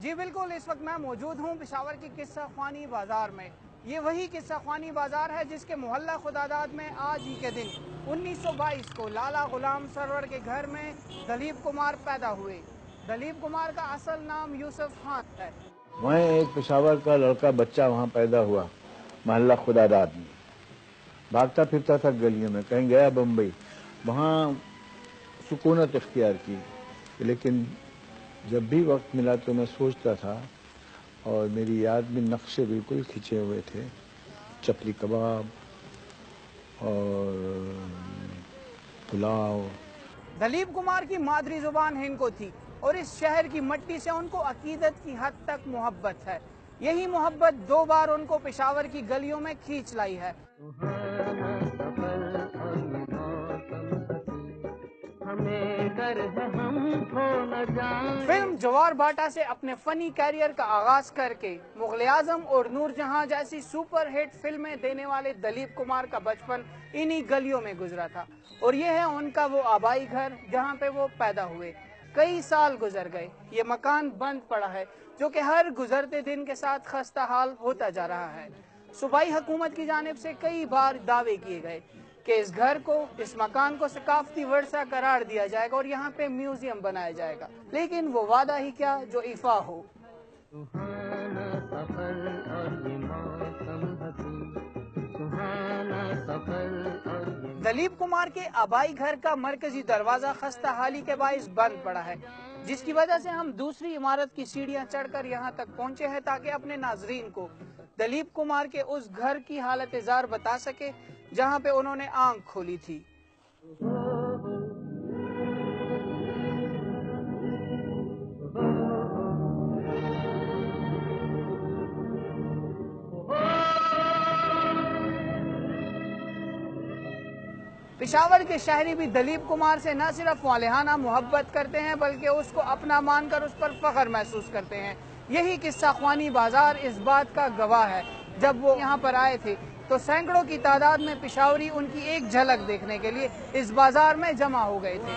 जी बिल्कुल, इस वक्त मैं मौजूद हूँ पेशावर की किस्सा ख्वानी बाजार में। ये वही किस्सा ख्वानी बाजार है जिसके मोहल्ला खुदादाद में आज ही के दिन 1922 को लाला गुलाम सरवर के घर में दलीप कुमार पैदा हुए। दलीप कुमार का असल नाम यूसुफ खान है। वहीं एक पेशावर का लड़का बच्चा वहाँ पैदा हुआ मोहल्ला खुदादाद में। भागता फिरता था गलियों में, कहीं गया बम्बई, वहाँ सुकूनत इख्तियार की। लेकिन जब भी वक्त मिला तो मैं सोचता था, और मेरी याद में नक्शे बिल्कुल खिंचे हुए थे, चपली कबाब और पुलाव। दलीप कुमार की मादरी जुबान हिंको थी और इस शहर की मिट्टी से उनको अकीदत की हद तक मोहब्बत है। यही मोहब्बत 2 बार उनको पेशावर की गलियों में खींच लाई है। फिल्म जवार बाटा से अपने फनी कैरियर का आगाज करके मुगल आजम और नूरजहां जैसी सुपर हिट फिल्में देने वाले दलीप कुमार का बचपन इन्हीं गलियों में गुजरा था। और ये है उनका वो आबाई घर जहां पे वो पैदा हुए। कई साल गुजर गए, ये मकान बंद पड़ा है जो कि हर गुजरते दिन के साथ खस्ता हाल होता जा रहा है। सूबाई हुकूमत की जानिब से कई बार दावे किए गए कि इस घर को, इस मकान को सकाफती वर्सा करार दिया जाएगा और यहाँ पे म्यूजियम बनाया जाएगा, लेकिन वो वादा ही क्या जो इफा हो। दलीप कुमार के आबाई घर का मरकजी दरवाजा खस्ता हाली के बाइस बंद पड़ा है, जिसकी वजह से हम दूसरी इमारत की सीढ़ियां चढ़कर यहाँ तक पहुँचे हैं ताकि अपने नाजरीन को दलीप कुमार के उस घर की हालत जार बता सके जहाँ पे उन्होंने आंख खोली थी। पेशावर के शहरी भी दलीप कुमार से न सिर्फ वालिहाना मोहब्बत करते हैं बल्कि उसको अपना मानकर उस पर फख्र महसूस करते हैं। यही किस्सा ख्वानी बाजार इस बात का गवाह है। जब वो यहाँ पर आए थे तो सैकड़ों की तादाद में पेशावरी उनकी एक झलक देखने के लिए इस बाजार में जमा हो गए थे।